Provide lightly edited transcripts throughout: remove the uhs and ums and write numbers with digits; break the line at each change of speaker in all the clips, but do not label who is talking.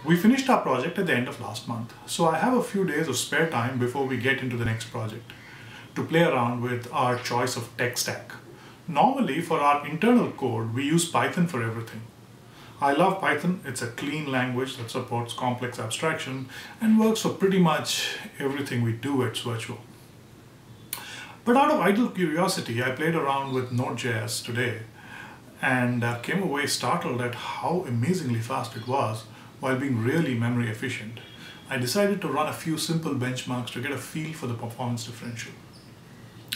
We finished our project at the end of last month, so I have a few days of spare time before we get into the next project to play around with our choice of tech stack. Normally, for our internal code, we use Python for everything. I love Python. It's a clean language that supports complex abstraction and works for pretty much everything we do at svertual. But out of idle curiosity, I played around with NodeJS today and came away startled at how amazingly fast it was while being really memory efficient. I decided to run a few simple benchmarks to get a feel for the performance differential.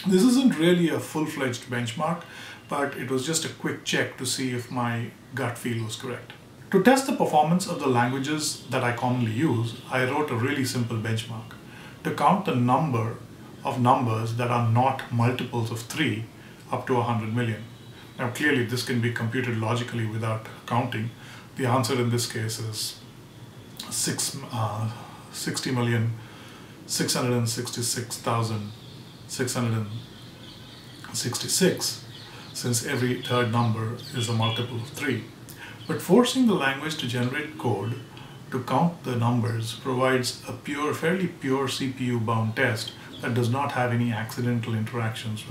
This isn't really a full-fledged benchmark, but it was just a quick check to see if my gut feel was correct. To test the performance of the languages that I commonly use, I wrote a really simple benchmark to count the number of numbers that are not multiples of 3 up to 100 million. Now clearly this can be computed logically without counting. The answer in this case is 60,666,666, since every third number is a multiple of 3. But forcing the language to generate code to count the numbers provides a fairly pure CPU-bound test that does not have any accidental interactions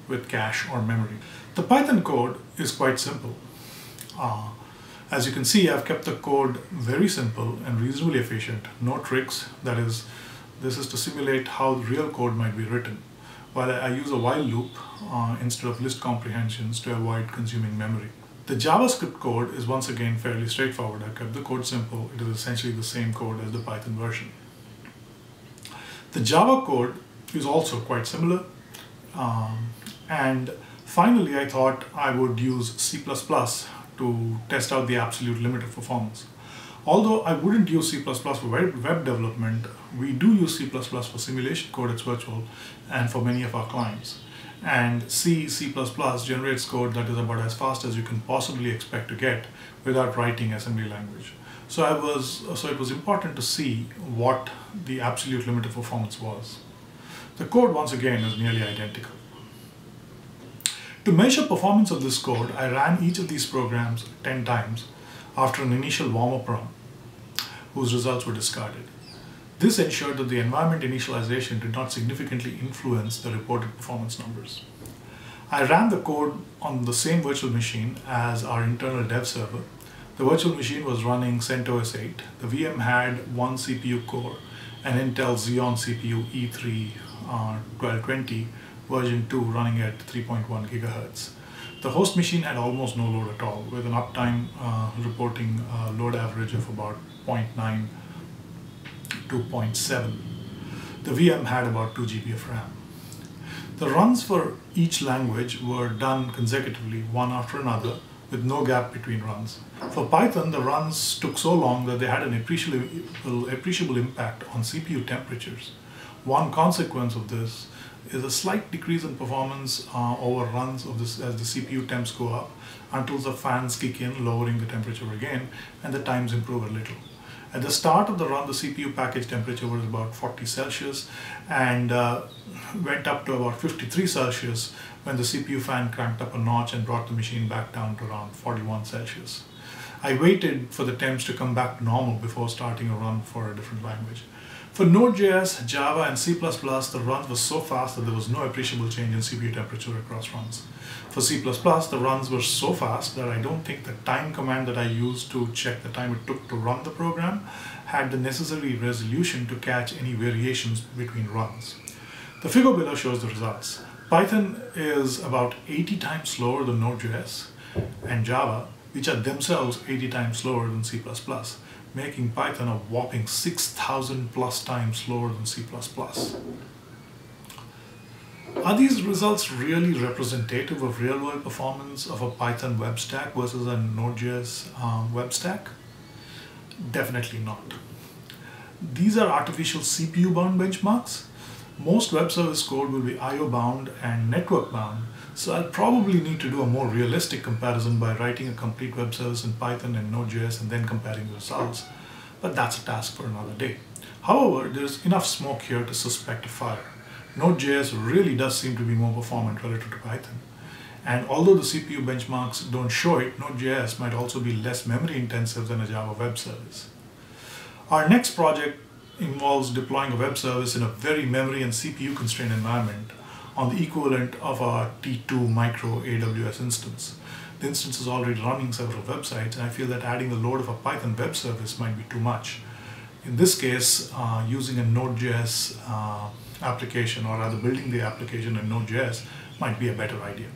with cache or memory. The Python code is quite simple. As you can see, I've kept the code very simple and reasonably efficient. No tricks. That is, this is to simulate how real code might be written, while I use a while loop instead of list comprehensions to avoid consuming memory. The JavaScript code is once again fairly straightforward. I kept the code simple. It is essentially the same code as the Python version. The Java code is also quite similar. And finally, I thought I would use C++ to test out the absolute limit of performance. Although I wouldn't use C++ for web development, we do use C++ for simulation code at svertual and for many of our clients. And C++ generates code that is about as fast as you can possibly expect to get without writing assembly language. So it was important to see what the absolute limit of performance was. The code once again is nearly identical. To measure performance of this code, I ran each of these programs 10 times after an initial warm-up run, whose results were discarded. This ensured that the environment initialization did not significantly influence the reported performance numbers. I ran the code on the same virtual machine as our internal dev server. The virtual machine was running CentOS 8. The VM had one CPU core, an Intel Xeon CPU E3 1220 version 2 running at 3.1 GHz. The host machine had almost no load at all, with an uptime reporting load average of about 0.9 to 0.7. The VM had about 2 GB of RAM. The runs for each language were done consecutively, one after another, with no gap between runs. For Python, the runs took so long that they had an appreciable impact on CPU temperatures. One consequence of this is a slight decrease in performance over runs of this as the CPU temps go up until the fans kick in, lowering the temperature again, and the times improve a little. At the start of the run, the CPU package temperature was about 40 Celsius and went up to about 53 Celsius when the CPU fan cranked up a notch and brought the machine back down to around 41 Celsius. I waited for the temps to come back to normal before starting a run for a different language. For Node.js, Java, and C++, the runs were so fast that there was no appreciable change in CPU temperature across runs. For C++, the runs were so fast that I don't think the time command that I used to check the time it took to run the program had the necessary resolution to catch any variations between runs. The figure below shows the results. Python is about 80 times slower than Node.js and Java, which are themselves 80 times slower than C++. Making Python a whopping 6,000 plus times slower than C++. Are these results really representative of real-world performance of a Python web stack versus a Node.js web stack? Definitely not. These are artificial CPU-bound benchmarks. Most web service code will be I/O bound and network bound, so I'll probably need to do a more realistic comparison by writing a complete web service in Python and Node.js and then comparing the results, but that's a task for another day. However, there's enough smoke here to suspect a fire. Node.js really does seem to be more performant relative to Python. And although the CPU benchmarks don't show it, Node.js might also be less memory intensive than a Java web service. Our next project involves deploying a web service in a very memory and CPU constrained environment on the equivalent of our T2 micro AWS instance. The instance is already running several websites, and I feel that adding the load of a Python web service might be too much. In this case, using a NodeJS application, or rather building the application in NodeJS, might be a better idea.